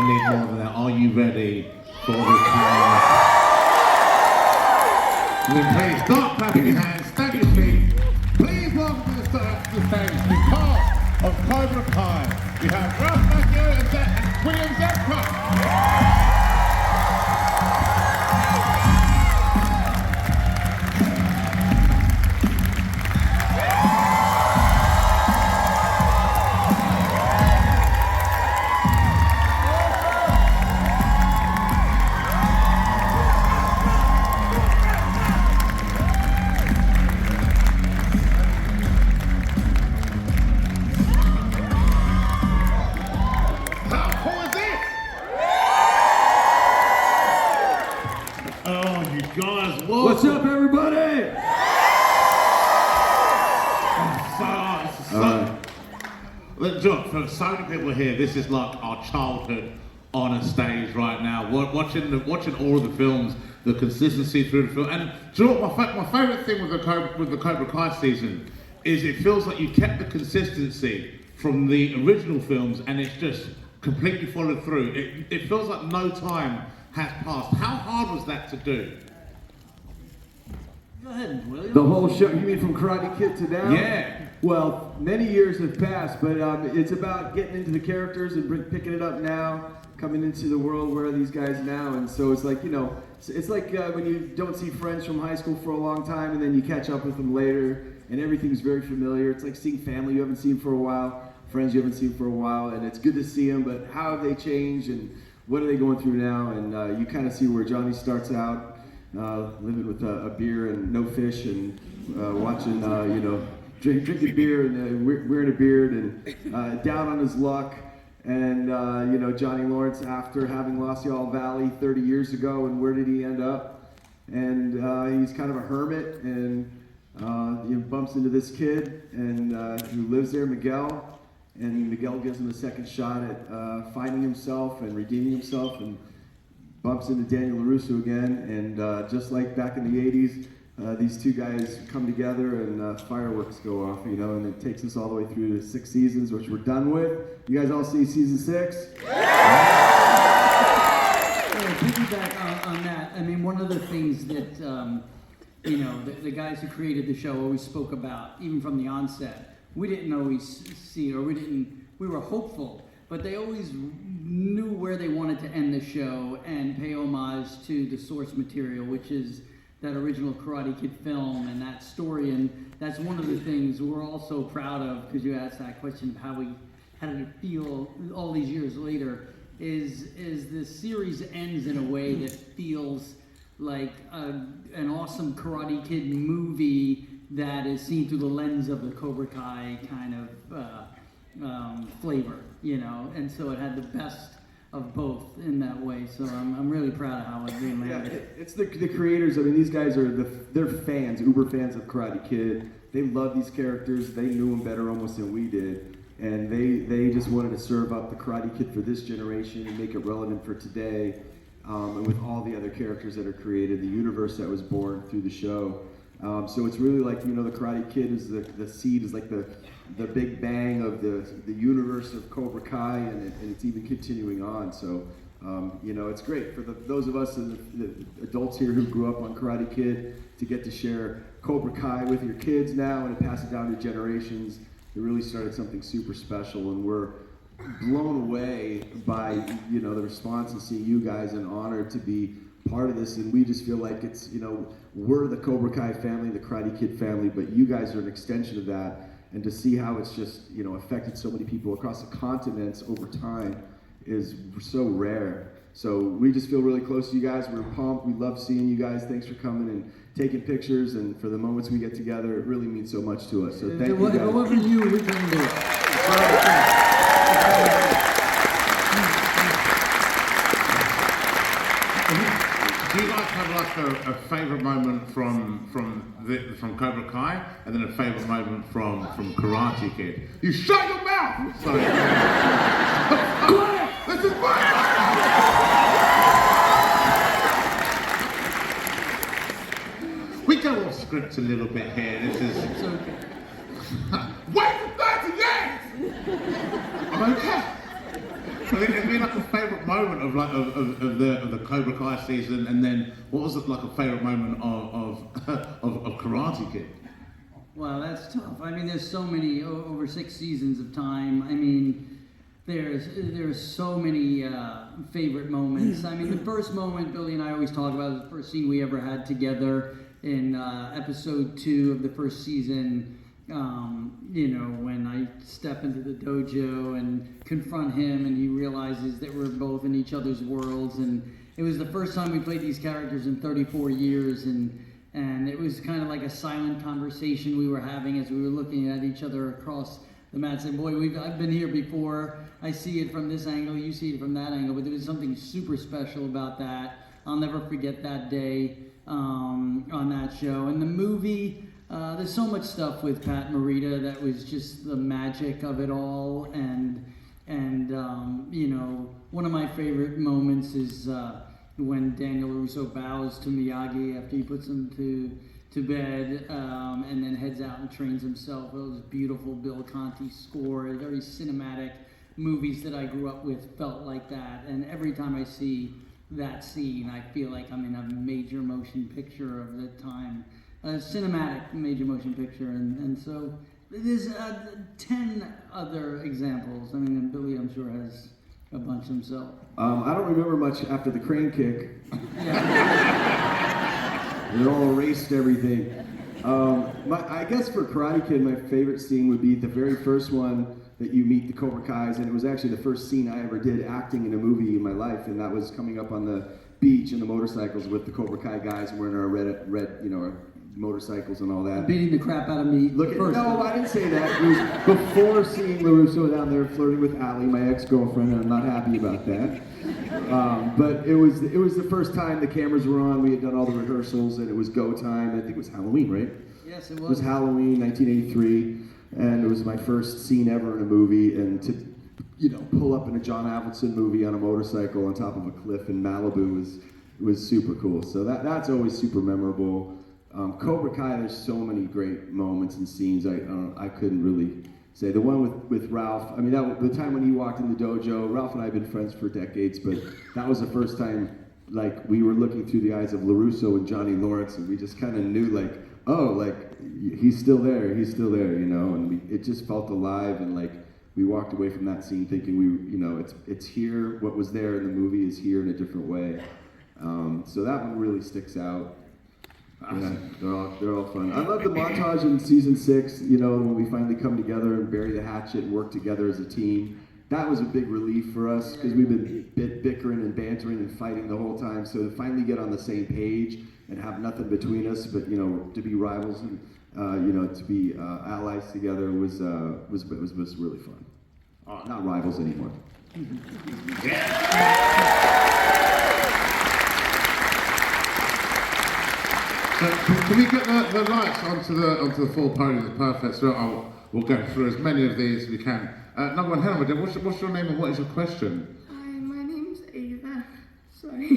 need more than that. Are you ready for the power? Please start clapping your hands, stamp your feet. Please welcome to the stage the cast of Cobra Kai. We have Ralph Macchio William Zabka. What's up, everybody? Look, for so many people here, this is like our childhood on a stage right now. Watching all of the films, the consistency through the film, and do you know what my favourite thing with the Cobra Kai season is? It feels like you kept the consistency from the original films, and it's just completely followed through. It feels like no time has passed. How hard was that to do? Go ahead, William. The whole show, you mean from Karate Kid to now? Yeah. Well, many years have passed, but it's about getting into the characters and picking it up now, coming into the world where are these guys now, and so it's like, you know, it's like when you don't see friends from high school for a long time and then you catch up with them later and everything's very familiar. It's like seeing family you haven't seen for a while, friends you haven't seen for a while, and it's good to see them, but how have they changed and what are they going through now? And you kind of see where Johnny starts out, living with a beer and no fish and watching, you know, drinking beer and wearing a beard and down on his luck. And, you know, Johnny Lawrence, after having lost Y'all Valley 30 years ago, and where did he end up? And he's kind of a hermit and he bumps into this kid and who lives there, Miguel. And Miguel gives him a second shot at finding himself and redeeming himself, and bumps into Daniel LaRusso again. And just like back in the 80s, these two guys come together and fireworks go off, you know, and it takes us all the way through to 6 seasons, which we're done with. You guys all see season 6? Piggyback on that, I mean, one of the things that, you know, the guys who created the show always spoke about, even from the onset, we didn't always see, or we were hopeful, but they always knew where they wanted to end the show and pay homage to the source material, which is that original Karate Kid film and that story. And that's one of the things we're all so proud of, because you asked that question of how did it feel all these years later, is the series ends in a way that feels like an awesome Karate Kid movie that is seen through the lens of the Cobra Kai kind of flavor, you know, and so it had the best of both in that way. So I'm really proud of how it being landed. Yeah, it's the creators. I mean, these guys they're fans, uber fans of Karate Kid. They love these characters. They knew them better almost than we did, and they just wanted to serve up the Karate Kid for this generation and make it relevant for today, and with all the other characters that are created, the universe that was born through the show. So it's really like, you know, the Karate Kid is the seed, is like the big bang of the universe of Cobra Kai, and it's even continuing on. So, you know, it's great for those of us, the adults here who grew up on Karate Kid, to get to share Cobra Kai with your kids now and to pass it down to generations. It really started something super special, and we're blown away by, you know, the response and seeing you guys, and honored to be part of this. And we just feel like it's, you know, we're the Cobra Kai family, the Karate Kid family, but you guys are an extension of that. And to see how it's just, you know, affected so many people across the continents over time is so rare. So we just feel really close to you guys. We're pumped. We love seeing you guys. Thanks for coming and taking pictures, and for the moments we get together. It really means so much to us. So thank you guys. If it wasn't you, we couldn't do it. Do you guys have like a favourite moment from Cobra Kai, and then a favourite moment from Karate Kid? You shut your mouth! Sorry. This is mine! We go off script a little bit here. This is. It's okay. Wait for 30 years! I'm okay. I think it'd be like a favourite moment moment of like of the Cobra Kai season, and then what was like a favorite moment of Karate Kid? Wow, that's tough. I mean, there's so many over 6 seasons of time. I mean, there's so many favorite moments. I mean, the first moment Billy and I always talk about is the first scene we ever had together in episode 2 of the first season. You know, when I step into the dojo and confront him, and he realizes that we're both in each other's worlds, and it was the first time we played these characters in 34 years, and it was kind of like a silent conversation we were having as we were looking at each other across the mat, saying, boy, I've been here before, I see it from this angle, you see it from that angle, but there was something super special about that. I'll never forget that day on that show. And the movie, there's so much stuff with Pat Morita that was just the magic of it all, and you know, one of my favorite moments is when Daniel LaRusso bows to Miyagi after he puts him to bed, and then heads out and trains himself. It was beautiful Bill Conti score, very cinematic. Movies that I grew up with felt like that, and every time I see that scene, I feel like I'm in a major motion picture of the time. A cinematic major motion picture, and so there's 10 other examples. I mean, and Billy, I'm sure, has a bunch himself. I don't remember much after the crane kick. Yeah. They all erased everything. I guess for Karate Kid, my favorite scene would be the very first one that you meet the Cobra Kais, and it was actually the first scene I ever did acting in a movie in my life, and that was coming up on the beach in the motorcycles with the Cobra Kai guys wearing our red, you know, our motorcycles and all that. Beating the crap out of me. No, I didn't say that. It was before seeing LaRusso down there flirting with Allie, my ex-girlfriend, and I'm not happy about that. But it was the first time the cameras were on. We had done all the rehearsals, and it was go time. I think it was Halloween, right? Yes, it was. It was Halloween, 1983, and it was my first scene ever in a movie, and to, you know, pull up in a John Avildsen movie on a motorcycle on top of a cliff in Malibu was super cool. So that's always super memorable. Cobra Kai, there's so many great moments and scenes. I couldn't really say. The one with Ralph, I mean, the time when he walked in the dojo, Ralph and I have been friends for decades, but that was the first time, like, we were looking through the eyes of LaRusso and Johnny Lawrence, and we just kind of knew, like, oh, like, he's still there, you know, and it just felt alive, and like, we walked away from that scene thinking you know, it's here, what was there in the movie is here in a different way. So that one really sticks out. Yeah, they're all fun. I love the montage in season 6, you know, when we finally come together and bury the hatchet and work together as a team. That was a big relief for us because we've been bickering and bantering and fighting the whole time. So to finally get on the same page and have nothing between us, but, you know, to be rivals and you know, to be allies together was really fun. Not rivals anymore. So can we get the lights onto the full podium? Perfect. So we'll go through as many of these as we can. Number one, Helen, what's your name and what is your question? Hi, my name's Ava. Sorry.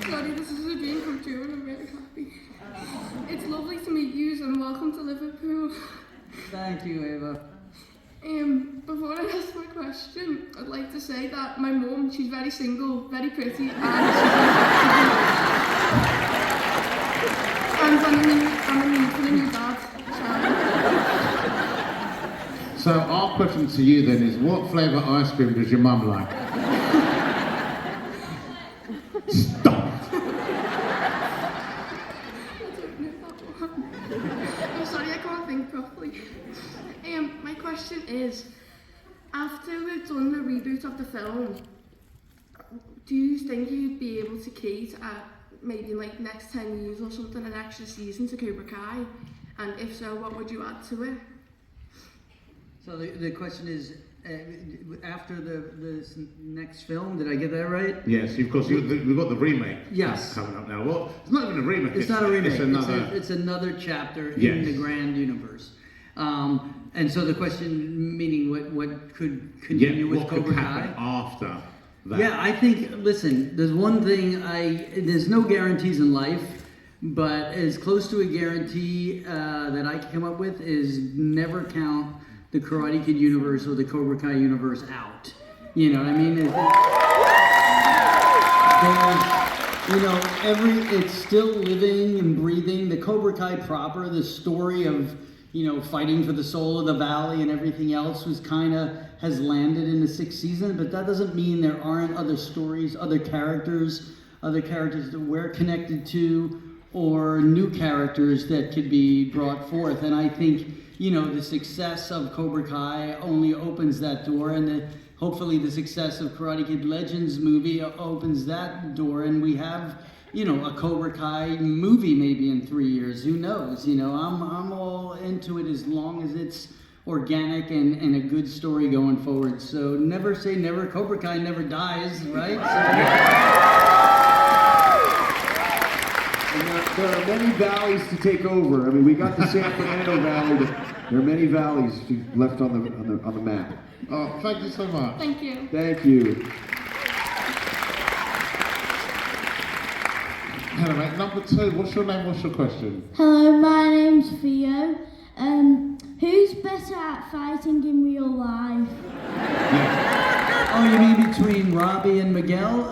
Sorry, this is a dream come true and I'm really happy. It's lovely to meet you and welcome to Liverpool. Thank you, Ava. Before I ask my question, I'd like to say that my mum, she's very single, very pretty, and I'm a new dad. So our question to you then is, what flavour ice cream does your mum like? Stop! I'm sorry, I can't think properly. My question is, after we've done the reboot of the film, do you think you'd be able to cater at maybe like next 10 years or something an extra season to Cobra Kai? And if so, what would you add to it? So the question is, after the next film, did I get that right? Yes, of course. We've got the remake. Yes. Coming up now. Well, it's not even a remake. It's not a remake. It's It's another chapter Yes. in the grand universe. And so the question, meaning what could continue with what Cobra could Kai? happen after that? Yeah, I think, listen, there's one thing there's no guarantees in life, But as close to a guarantee that I can come up with is never count the Karate Kid universe or the Cobra Kai universe out. You know what I mean? It's still living and breathing. The Cobra Kai proper, the story of, fighting for the soul of the valley and everything else has landed in the 6th season, but that doesn't mean there aren't other stories, other characters that we're connected to, or new characters that could be brought forth. And I think, the success of Cobra Kai only opens that door, and hopefully the success of Karate Kid Legends movie opens that door, and we have, a Cobra Kai movie maybe in 3 years. Who knows? I'm all into it as long as it's organic and a good story going forward. So never say never. Cobra Kai never dies, right? And there are many valleys to take over. I mean, we got the San Fernando Valley, but there are many valleys left on the map. Oh, thank you so much. Thank you. Thank you. Hello, mate. Number 2, what's your name? What's your question? Hello, my name's Theo. Who's better at fighting in real life? Oh, you mean between Robbie and Miguel?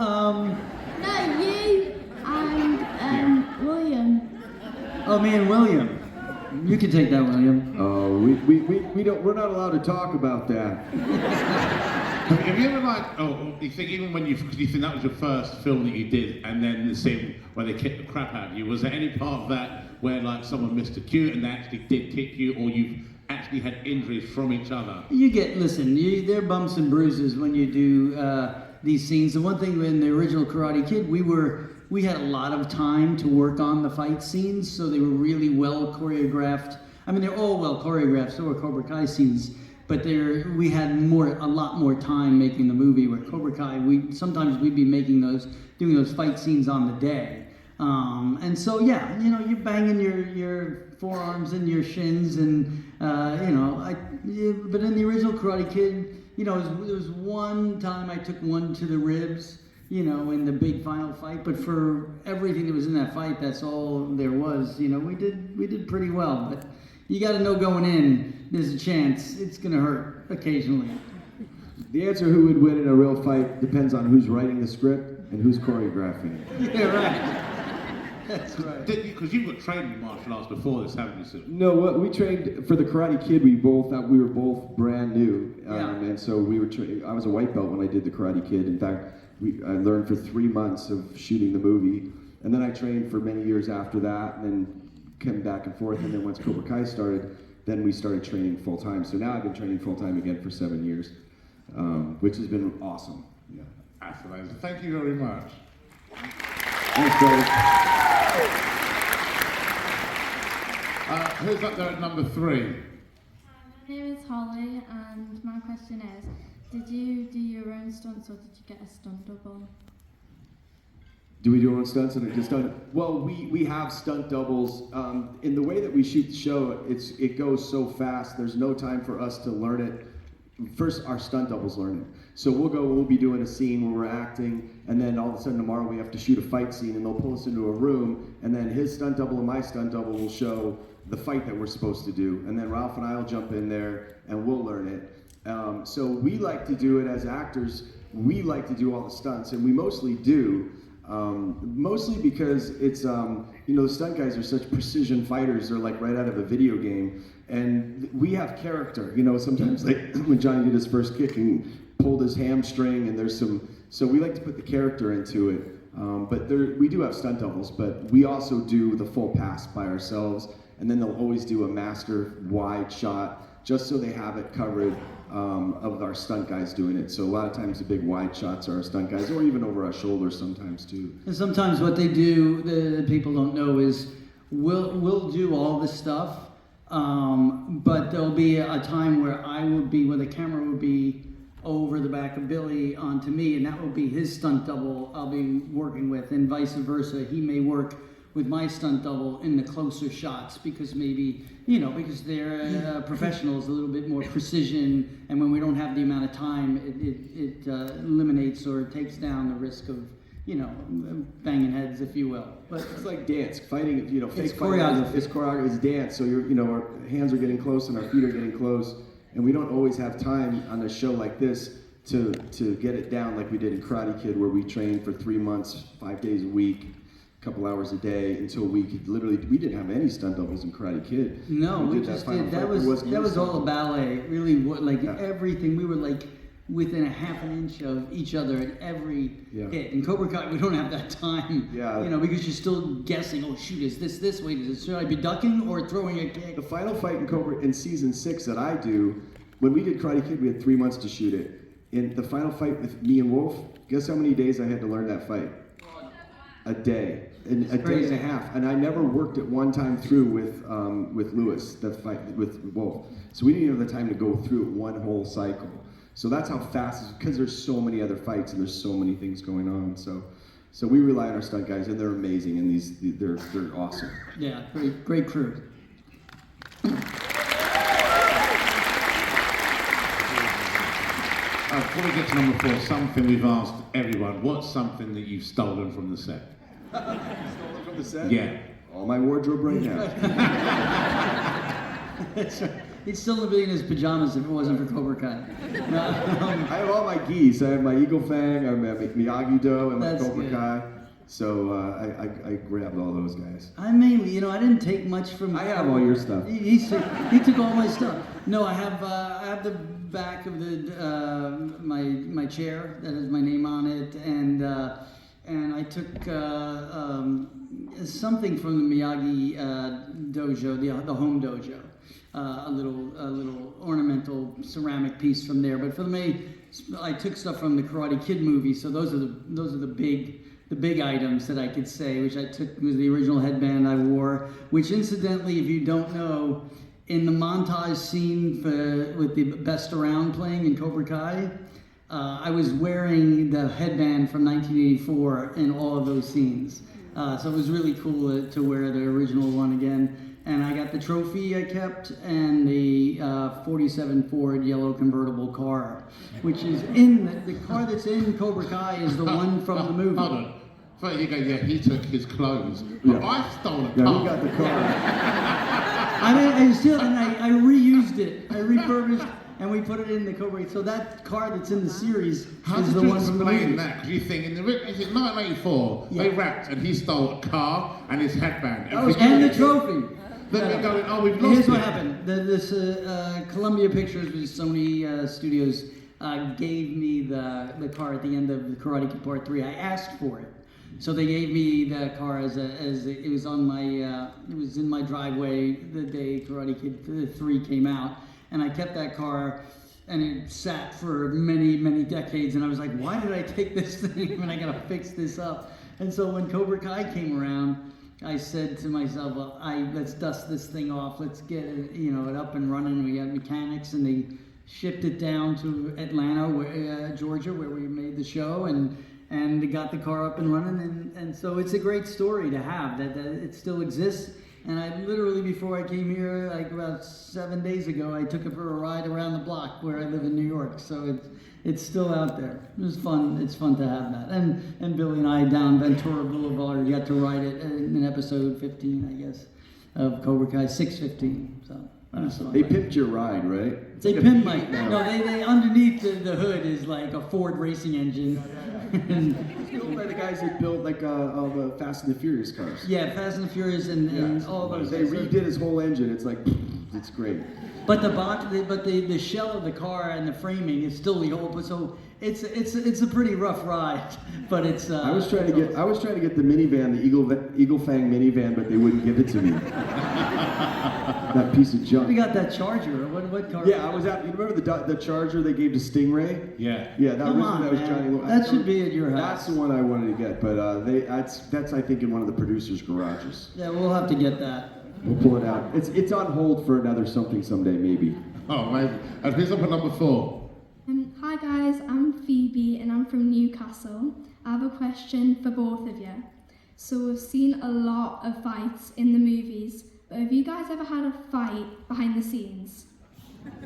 No, you and William. Oh, me and William. You can take that, William. Oh, we don't. We're not allowed to talk about that. Have you ever you think even when you think that was your first film that you did, and then the scene where they kicked the crap out of you, was there any part of that where someone missed a cue and they actually did kick you, or you've actually had injuries from each other? There are bumps and bruises when you do these scenes. The one thing in the original Karate Kid, we had a lot of time to work on the fight scenes, so they were really well choreographed. I mean, they're all well choreographed, so are Cobra Kai scenes, but we had a lot more time making the movie. Where Cobra Kai, sometimes we'd be doing those fight scenes on the day. And so, you're banging your forearms and your shins, and but in the original Karate Kid, there was one time I took one to the ribs, in the big final fight. But for everything that was in that fight, that's all there was. We did pretty well. But you got to know going in, there's a chance it's gonna hurt occasionally. The answer who would win in a real fight depends on who's writing the script and who's choreographing it. Yeah, right. That's right. Because you've got training in martial arts before this, haven't you, Sue? No, we trained for the Karate Kid. We were both brand new, Yeah. and so we were. I was a white belt when I did the Karate Kid. In fact, I learned for 3 months of shooting the movie, and then I trained for many years after that, and then came back and forth. And then once Cobra Kai started, then we started training full time. So now I've been training full time again for 7 years, which has been awesome. Yeah. That's amazing. Thank you very much. Thanks, Dave. Who's up there at number 3? Hi, my name is Holly, and my question is, did you do your own stunts or did you get a stunt double? Do we do our own stunts and just done? Well, we have stunt doubles. In the way that we shoot the show, it goes so fast. There's no time for us to learn it. First, our stunt doubles learn it. So we'll be doing a scene where we're acting, and then all of a sudden tomorrow we have to shoot a fight scene, and they'll pull us into a room, and then his stunt double and my stunt double will show the fight that we're supposed to do, and then Ralph and I will jump in there and we'll learn it. So we like to do it as actors. We like to do all the stunts, and we mostly do. Mostly because it's, the stunt guys are such precision fighters. They're like right out of a video game. And we have character. Sometimes like when Johnny did his first kick and pulled his hamstring, and so we like to put the character into it. But we do have stunt doubles, but we also do the full pass by ourselves. And then they'll always do a master wide shot just so they have it covered. Of our stunt guys doing it. So a lot of times the big wide shots are our stunt guys, or even over our shoulders sometimes too. And sometimes what they do, the people don't know, is we'll do all the stuff, but there'll be a time where where the camera will be over the back of Billy onto me, and that will be his stunt double I'll be working with, and vice versa. He may work with my stunt double in the closer shots because because they're professionals, a little bit more precision, and when we don't have the amount of time, it eliminates or takes down the risk of, banging heads, if you will. But It's like dance, fighting. Fake It's fighting choreography. It's choreography. It's dance. So our hands are getting close and our feet are getting close, and we don't always have time on a show like this to get it down like we did in Karate Kid, where we trained for 3 months, 5 days a week, a couple hours a day, until we could literally. We didn't have any stunt doubles in Karate Kid. no, we did just final did. fight. That There was wasn't any all stunt a double. ballet. It really, Yeah. everything. We were like within a half an inch of each other at every Yeah. hit. In Cobra Kai, we don't have that time. Yeah. Because you're still guessing. Oh shoot, is this way? Should I be ducking or throwing a kick? The final fight in Cobra in season 6 that I do, when we did Karate Kid, we had 3 months to shoot it. In the final fight with me and Wolf, guess how many days I had to learn that fight? A day. And a day crazy. and a half. And I never worked it one time through with Lewis, the fight with Wolf. So we didn't even have the time to go through it one whole cycle. So that's how fast, because there's so many other fights and there's so many things going on. So we rely on our stunt guys, and they're amazing, and they're awesome. Yeah, great crew. Before we get to number 4, something we've asked everyone. What's something that you've stolen from the set? Stolen from the set? Yeah. All my wardrobe right now. He'd still be in his pajamas if it wasn't for Cobra Kai. No, I have all my gis. I have my Eagle Fang, I have my Miyagi-Do, and my That's Cobra good. Kai. So I grabbed all those guys. I mainly, I didn't take much from. I have all your stuff. He took all my stuff. No, I have the back of the my chair that has my name on it, and I took something from the Miyagi dojo, the home dojo, a little ornamental ceramic piece from there. But for me, I took stuff from the Karate Kid movie, so those are the big items that I could say, which I took was the original headband I wore, which incidentally, if you don't know, in the montage scene with the Best Around playing in Cobra Kai, I was wearing the headband from 1984 in all of those scenes. So it was really cool to wear the original one again. And I got the trophy I kept and the 47 Ford yellow convertible car, which is in the car that's in Cobra Kai is the one from the movie. Hold on. So you go, yeah, he took his clothes. Yeah. But I stole a Yeah, car. we got the car. I reused it. I refurbished and we put it in the Cobra. So that car that's in the series How is did the you one from the explain movie. that? Because you think, is it 1984, Yeah. they rapped and he stole a car and his headband. And the trophy. Then they're going, oh, we've lost Here's what it. happened. This Columbia Pictures, with Sony Studios, gave me the car at the end of the Karate Kid Part 3. I asked for it. So they gave me the car as it was on my, it was in my driveway the day Karate Kid 3 came out. And I kept that car and it sat for many, many decades. And I was like, why did I take this thing when I gotta fix this up? And so when Cobra Kai came around, I said to myself, well, let's dust this thing off. Let's get it, it up and running. We got mechanics, and they shipped it down to Atlanta, Georgia, where we made the show, and got the car up and running. And so it's a great story to have that it still exists. And I literally, before I came here, like about 7 days ago, I took it for a ride around the block where I live in New York. So it's still out there. It was fun. It's fun to have that. And Billy and I down Ventura Boulevard got to ride it in episode 15, I guess, of Cobra Kai 615. So that's fun. They pimped your ride, right? It's They like a pimped Beat now. no, they underneath the hood is like a Ford racing engine. It's built by the guys that built like all the Fast and the Furious cars. Yeah, Fast and the Furious and all those. They redid his whole engine. It's like, it's great. But the shell of the car and the framing is still the old. So it's a pretty rough ride. But it's. I was trying to get the minivan, the Eagle Fang minivan, but they wouldn't give it to me. That piece of junk. We got that Charger. What car? Yeah, I was at. You remember the Charger they gave to Stingray? Yeah. Yeah, that Come was on, that was man. Johnny. That should be at your house. That's the one I wanted to get, but that's I think in one of the producers' garages. Yeah, we'll have to get that. We'll pull it out. It's on hold for another something someday, maybe. Oh, maybe. And who's up at number 4? Hi guys, I'm Phoebe and I'm from Newcastle. I have a question for both of you. So we've seen a lot of fights in the movies, but have you guys ever had a fight behind the scenes?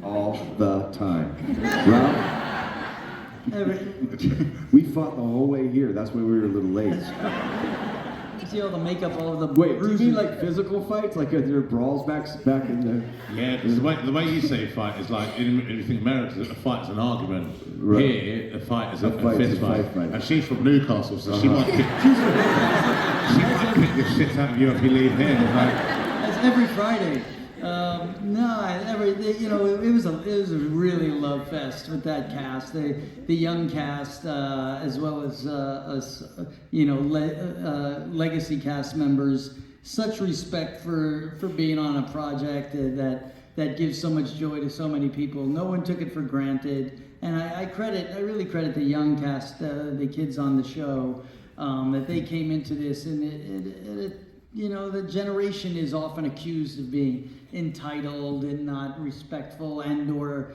All the time. Ralph? We fought the whole way here. That's why we were a little late. You see all the makeup, all of the Wait, do you bruises. mean like physical fights? Like are there brawls back in the... Yeah, 'cause the way you say fight is like, in anything American, a fight is an argument. Right. Here, a fight is a fight is fist a fight. fight. And she's from Newcastle, so she might kick the shit out of you if you leave here. Like, That's every Friday. It was a really love fest with that cast, the young cast, as well as legacy cast members. Such respect for being on a project that gives so much joy to so many people. No one took it for granted, and I really credit the young cast, the kids on the show, that they came into this, and the generation is often accused of being entitled and not respectful or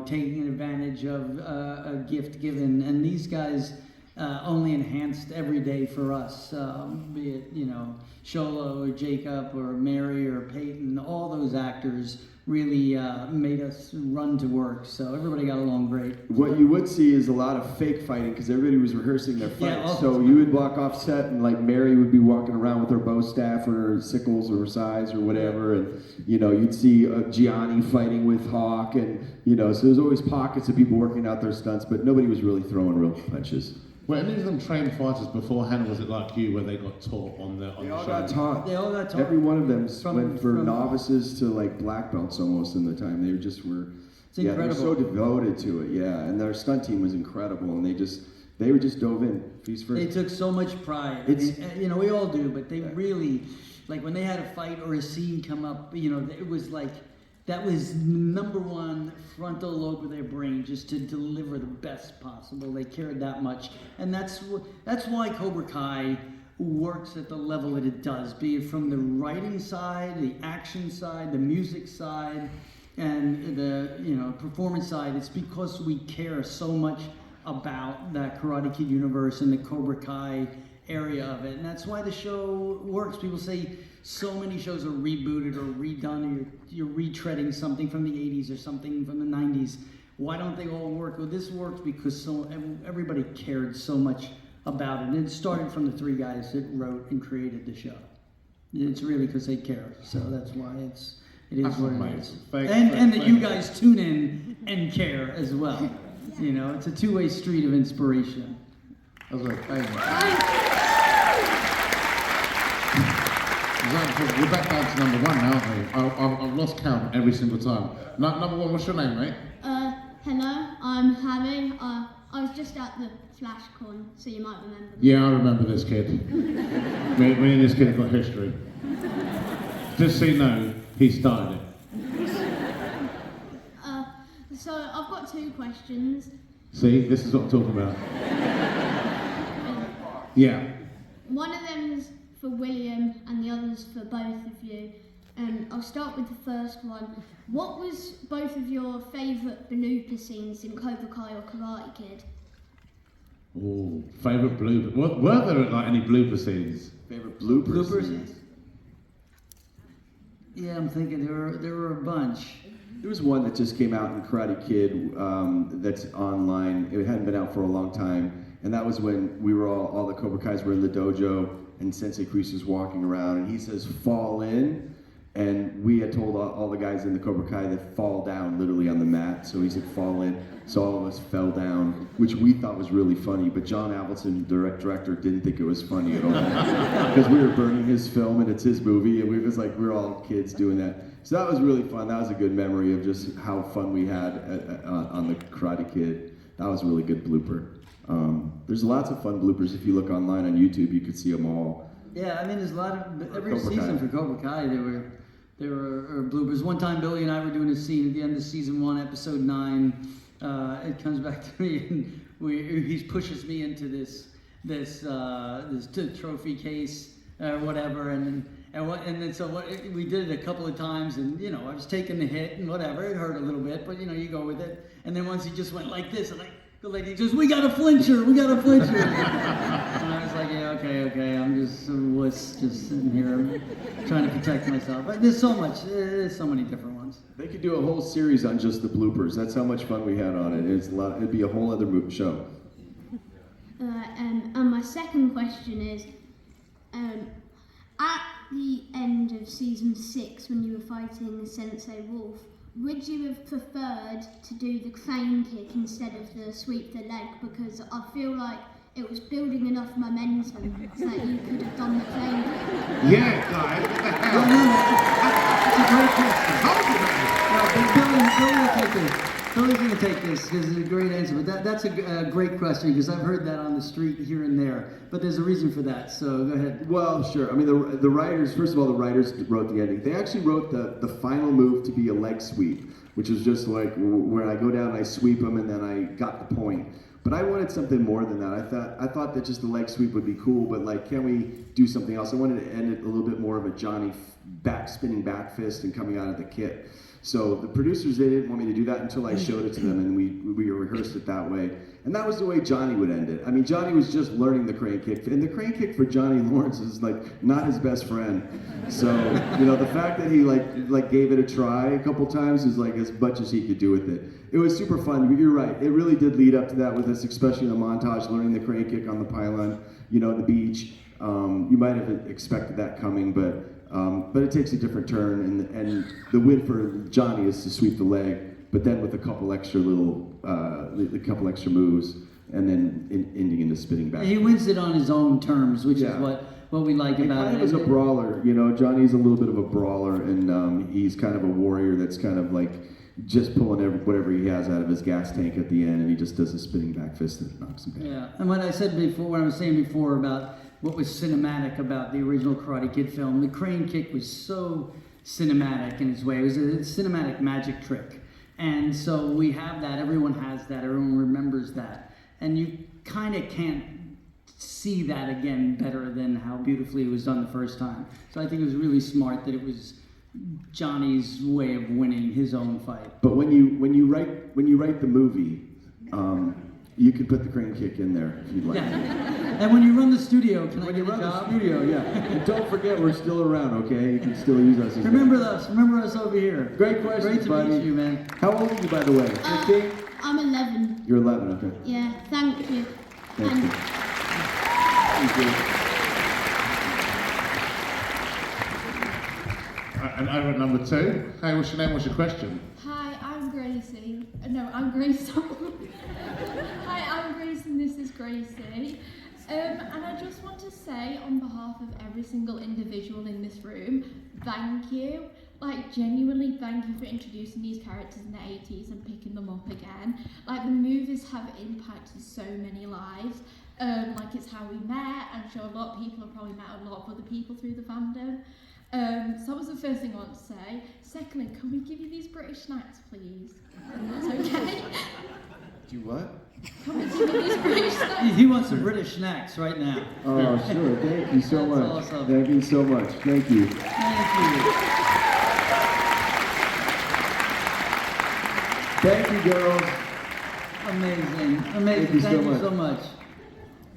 taking advantage of a gift given. And these guys only enhanced every day for us, be it, Sholo or Jacob or Mary or Peyton. All those actors really made us run to work. So everybody got along great. What you would see is a lot of fake fighting because everybody was rehearsing their fights. Yeah, so you would walk off set and like Mary would be walking around with her bow staff or her sickles or her size or whatever, and you'd see Gianni fighting with Hawk, and so there's always pockets of people working out their stunts, but nobody was really throwing real punches. were any of them trained fighters beforehand, or was it like you, where they got taught on the They all show? got taught. They all got taught. Every one of them went from from- novices to like black belts almost in the time. They just were. It's They were incredible. so devoted to it, yeah. And their stunt team was incredible, and they were just dove in. Feast first. They took so much pride. It's- We all do, but they really, like when they had a fight or a scene come up, it was like, that was number one frontal lobe of their brain, just to deliver the best possible. They cared that much. And that's why Cobra Kai works at the level that it does, be it from the writing side, the action side, the music side, and the performance side. It's because we care so much about that Karate Kid universe and the Cobra Kai area of it, and that's why the show works. People say so many shows are rebooted or redone, or you're retreading something from the 80s or something from the 90s. Why don't they all work? Well, this works because everybody cared so much about it, and it started from the three guys that wrote and created the show. It's really because they care, so that's why it is That's what it amazing. is. Thank- And thank- that you guys tune in and care as well. It's a two-way street of inspiration. That's right. Thank you. We're back down to number one now, aren't we? I've lost count every single time. Number one, what's your name, mate? Hello, I'm Harry. I was just at the Flash Con, so you might remember me. Yeah, I remember this kid. me and this kid have got history. Just so you know, he started it. So I've got two questions. See, this is what I'm talking about. Yeah. One of them's for William and the other's for both of you. I'll start with the first one. What was both of your favourite blooper scenes in Cobra Kai or Karate Kid? Oh, favourite blooper. Were there like any blooper scenes? Favorite bloopers. Bloopers? Yeah, I'm thinking there were a bunch. There was one that just came out in Karate Kid that's online. It hadn't been out for a long time, and that was when we were all the Cobra Kais were in the dojo, and Sensei Kreese was walking around, and he says, "Fall in," and we had told all the guys in the Cobra Kai that fall down literally on the mat. So he said, "Fall in." So all of us fell down, which we thought was really funny, but John Avildsen, director, didn't think it was funny at all because we were burning his film and it's his movie, and we was like, we're all kids doing that. So that was really fun. That was a good memory of just how fun we had on the Karate Kid. That was a really good blooper. There's lots of fun bloopers. If you look online on YouTube, you could see them all. Yeah, there's a lot of every Cobra season Kai. for Cobra Kai there were bloopers. One time Billy and I were doing a scene at the end of season 1, episode 9. It comes back to me, and he pushes me into this trophy case or whatever, and then so we did it a couple of times, and I was taking the hit and whatever. It hurt a little bit, but you go with it. And then once he just went like this, and the lady goes, "We got a flincher, we got a flincher." And I was like, "Yeah, okay, I'm just a wuss, just sitting here trying to protect myself." But there's so many different ones. ones. They could do a whole series on just the bloopers. That's how much fun we had on it. It's a lot. It'd be a whole other show. And my second question is, at the end of season 6, when you were fighting Sensei Wolf, would you have preferred to do the crane kick instead of the sweep the leg? Because I feel like it was building enough momentum so that you could have done the crane kick. Yeah, guys, what the hell? That's a great question. Billy's going to take this because it's a great answer. But that's a great question because I've heard that on the street here and there. But there's a reason for that. So go ahead. Well, sure. I mean, the writers. First of all, the writers wrote the ending. They actually wrote the final move to be a leg sweep, which is just like where I go down and I sweep them, and then I got the point. But I wanted something more than that. I thought that just the leg sweep would be cool, but like, can we do something else? I wanted to end it a little bit more of a Johnny spinning back fist and coming out of the kit. So the producers, they didn't want me to do that until I showed it to them, and we rehearsed it that way. And that was the way Johnny would end it. I mean, Johnny was just learning the crane kick, and the crane kick for Johnny Lawrence is like not his best friend. So the fact that he like gave it a try a couple times is like as much as he could do with it. It was super fun. But you're right. It really did lead up to that with us, especially in the montage, learning the crane kick on the pylon, the beach. You might have expected that coming, but it takes a different turn, and the win for Johnny is to sweep the leg, but then with a couple extra moves, and then ending in the spinning back. He wins it on his own terms, which is what we like about it. Kind of as a brawler, Johnny's a little bit of a brawler, and he's kind of a warrior that's kind of like just pulling whatever he has out of his gas tank at the end, and he just does a spinning back fist that knocks him down. Yeah, and what I was saying before about what was cinematic about the original Karate Kid film, the crane kick was so cinematic in its way. It was a cinematic magic trick. And so we have that, everyone has that, everyone remembers that. And you kind of can't see that again better than how beautifully it was done the first time. So I think it was really smart that it was Johnny's way of winning his own fight. But when you write the movie, you can put the crane kick in there if you'd like. Yeah. And when you run the studio, can I get a job? When you run the studio, yeah. And don't forget, we're still around, okay? You can still use us. Remember us over here. Great question, Great to meet you, man. How old are you, by the way? 15? I'm 11. You're 11, okay. Yeah, thank you. Thank you. Thank you. And over at number 2, hey, what's your name? What's your question? Hi, I'm Gracie. No, I'm Grace. Hi, I'm Grace and this is Gracie. And I just want to say on behalf of every single individual in this room, thank you. Like, genuinely thank you for introducing these characters in the 80s and picking them up again. Like, the movies have impacted so many lives. Like, it's how we met. I'm sure a lot of people have probably met a lot of other people through the fandom. So that was the first thing I want to say. Secondly, can we give you these British snacks, please? That's okay. Do you what? Can we give you these British snacks? He wants some British snacks right now. Oh, sure. Thank you so That's much. awesome. Thank you so much. Thank you. Thank you. Thank you, girls. Amazing. Thank you Thank you so much.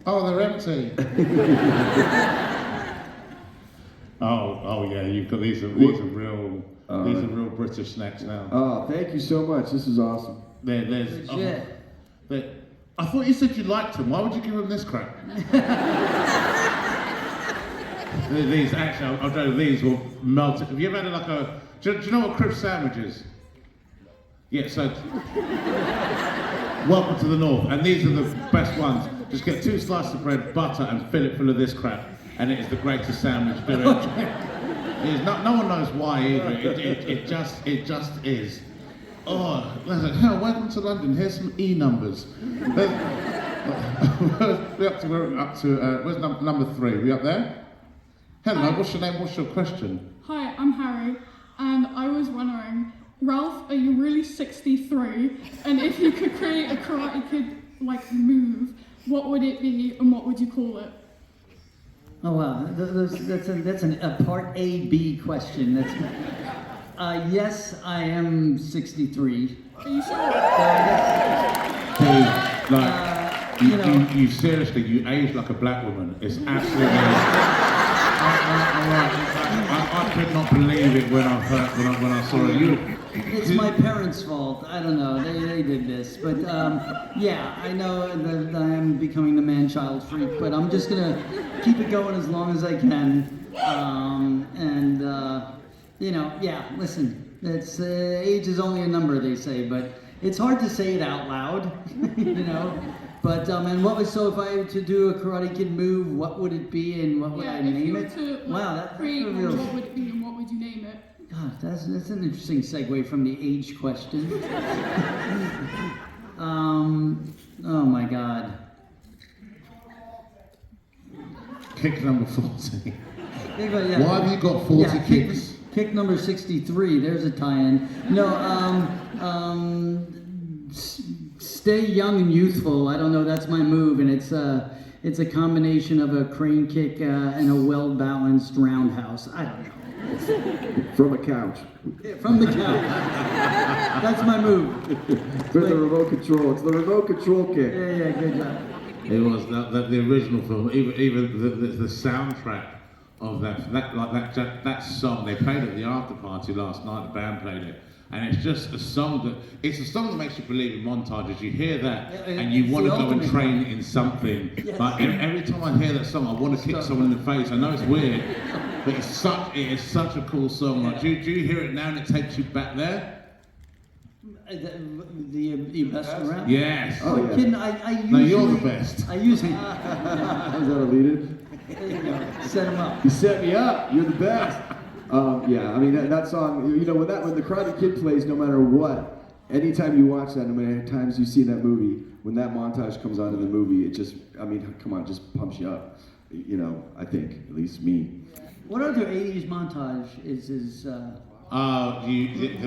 Oh, they're empty. Oh yeah, you've got these are real British snacks now. Oh, thank you so much. This is awesome. There's Legit. I thought you said you liked them. Why would you give them this crap? These actually, I'll tell you, these will melt. Have you ever had do you know what crisp sandwich is? Yeah, so welcome to the north, and these are the best ones. Just get 2 slices of bread, butter, and fill it full of this crap, and it is the greatest sandwich. No one knows why either. It just is. Oh, welcome to London. Here's some E numbers. We're up to where's number 3? We up there? Hello. What's your name? What's your question? Hi, I'm Harry, and I was wondering, Ralph, are you really 63? And if you could create a Karate Kid move, what would it be, and what would you call it? Oh wow, that's a part A/B question. Yes, I am 63. Are you sure? You seriously, you age like a black woman. It's absolutely. I could not believe it when I saw it. It's my parents' fault. I don't know. They did this, but yeah, I know that I am becoming the man-child freak, but I'm just gonna keep it going as long as I can. You know, yeah. Listen, it's age is only a number, they say, but it's hard to say it out loud. You know. But and what was so if I were to do a Karate Kid move, what would it be and what would I name it? Wow, that's create a one, real. what would it be and what would you name it? God, that's an interesting segue from the age question. Oh my God. Kick number 40. Yeah. Why have you got 40 Yeah, kicks? Kick number 63. There's a tie-in. No. Stay young and youthful. I don't know. That's my move, and it's a combination of a crane kick and a well-balanced roundhouse. I don't know. From a couch. Yeah, from the couch. That's my move. With the remote control. It's the remote control kick. Yeah, good job. It was the original film. Even the soundtrack of that song they played at the after party last night. The band played it. And it's just a song that makes you believe in montages. You hear that and you want to go and train in something. Yes. But every time I hear that song, I want to kick someone in the face. I know it's weird, but it is such a cool song. Like, do you hear it now and it takes you back there? You best around? Yes. Oh, yeah. Kidding, I usually, No, you're the best. I usually Is that a lead-in? there you go. Set him up. You set me up. You're the best. Yeah, I mean that song. You know, when the Karate Kid plays, no matter what, anytime you watch that, no matter how many times you see that movie, when that montage comes on in the movie, it just, I mean, come on, just pumps you up. You know, I think, at least me. What other 80s montage is The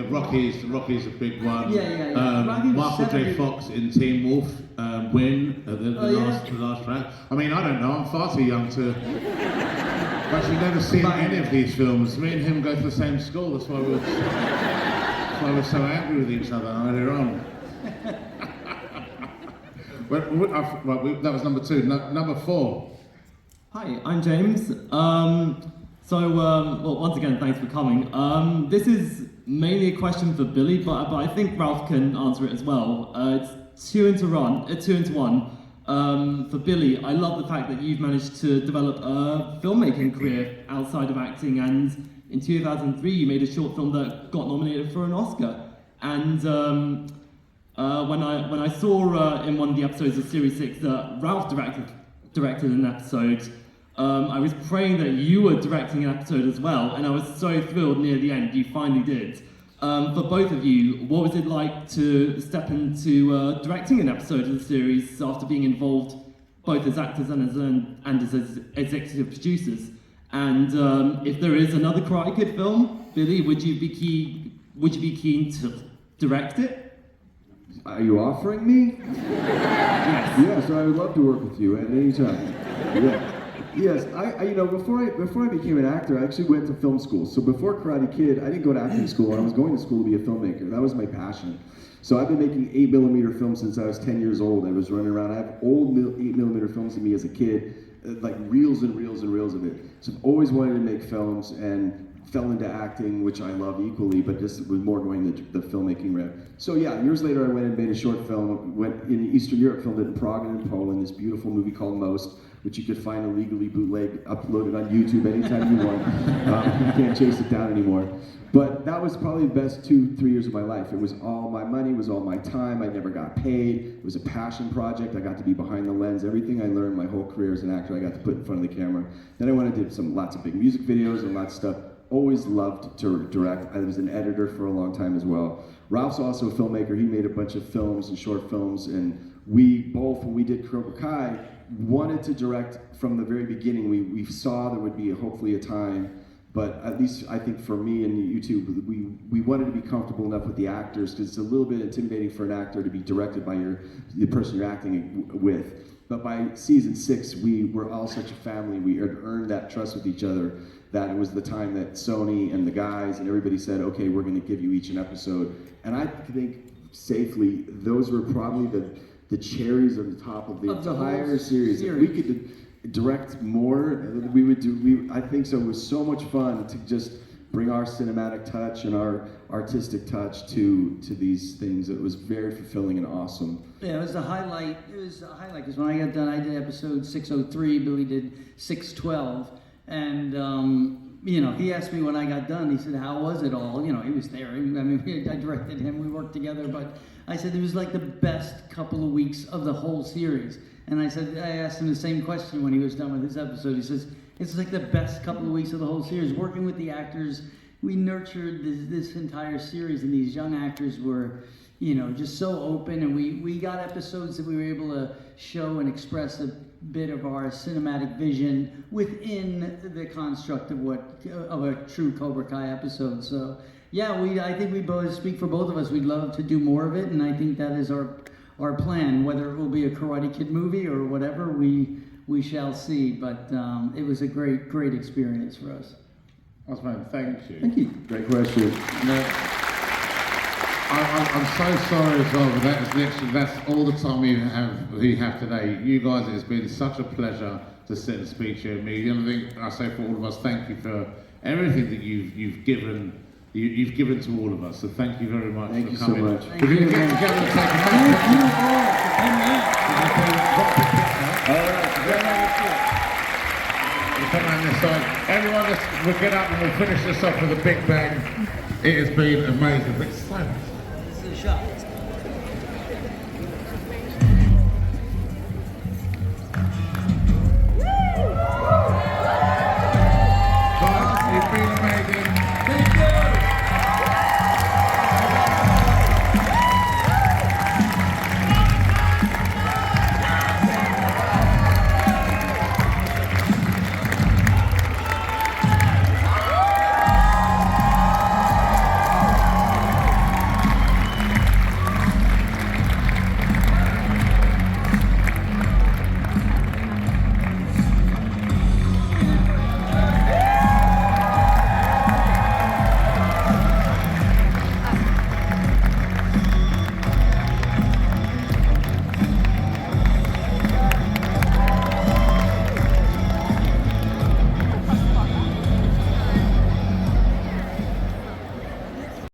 Rocky's a big one. Yeah. Rocky was Michael J. 70. Fox in Teen Wolf, win the last track. I mean, I don't know. I'm far too young to. I've actually never seen any of these films. Me and him go to the same school. That's why we're so angry with each other earlier on. That was number 2. Number 4. Hi, I'm James. Well, once again, thanks for coming. This is mainly a question for Billy, but I think Ralph can answer it as well. It's 2 into 1. For Billy, I love the fact that you've managed to develop a filmmaking career outside of acting, and in 2003 you made a short film that got nominated for an Oscar. And when I saw in one of the episodes of Series 6 that Ralph directed an episode, I was praying that you were directing an episode as well, and I was so thrilled near the end you finally did. For both of you, what was it like to step into directing an episode of the series after being involved both as actors and as executive producers? And if there is another Karate Kid film, Billy, would you be keen to direct it? Are you offering me? Yes. Yes, I would love to work with you at any time. Yeah. Yes, I before I became an actor, I actually went to film school. So before Karate Kid, I didn't go to acting school. I was going to school to be a filmmaker. That was my passion. So I've been making 8mm films since I was 10 years old. I was running around. I have old 8mm films of me as a kid, like reels and reels and reels of it. So I've always wanted to make films and fell into acting, which I love equally, but just was more going the filmmaking route. So yeah, years later I went and made a short film, went in Eastern Europe, filmed it in Prague and in Poland, this beautiful movie called Most, which you could find illegally bootlegged, uploaded on YouTube anytime you want. You can't chase it down anymore. But that was probably the best 2-3 years of my life. It was all my money, it was all my time, I never got paid. It was a passion project, I got to be behind the lens. Everything I learned my whole career as an actor, I got to put in front of the camera. Then I went and did lots of big music videos and lots of stuff. Always loved to direct. I was an editor for a long time as well. Ralph's also a filmmaker. He made a bunch of films and short films, and we both, when we did Cobra Kai, wanted to direct from the very beginning. We saw there would be hopefully a time, but at least I think for me and you two, we wanted to be comfortable enough with the actors, because it's a little bit intimidating for an actor to be directed by the person you're acting with. But by season 6, we were all such a family. We had earned that trust with each other that it was the time that Sony and the guys and everybody said, okay, we're going to give you each an episode. And I think safely, those were probably the cherries on the top of the entire series. direct more, we would do. I think so. It was so much fun to just bring our cinematic touch and our artistic touch to these things. It was very fulfilling and awesome. Yeah, it was a highlight. It was a highlight because when I got done, I did episode 603. Billy did 612, and you know, he asked me when I got done. He said, "How was it all?" You know, he was there. I mean, I directed him. We worked together, but I said it was like the best couple of weeks of the whole series. And I asked him the same question when he was done with his episode. He says, it's like the best couple of weeks of the whole series. Working with the actors, we nurtured this entire series, and these young actors were, you know, just so open. And we got episodes that we were able to show and express a bit of our cinematic vision within the construct of a true Cobra Kai episode. So yeah, I think we both speak for both of us. We'd love to do more of it, and I think that is our plan. Whether it will be a Karate Kid movie or whatever, we shall see. But it was a great experience for us. Osman, thank you. Thank you. Great question. I'm so sorry as well, but that's all the time we have today. You guys, it's been such a pleasure to sit and speak to you and me. The only thing I say for all of us, thank you for everything that you've given to all of us. So thank you very much Thank for you so coming. much. We're going to get together and take a Thank you all for coming out. All right. We'll come around this side. Everyone, we'll get up and we'll finish this off with a big bang. It has been amazing. Thanks so much. This is a shot.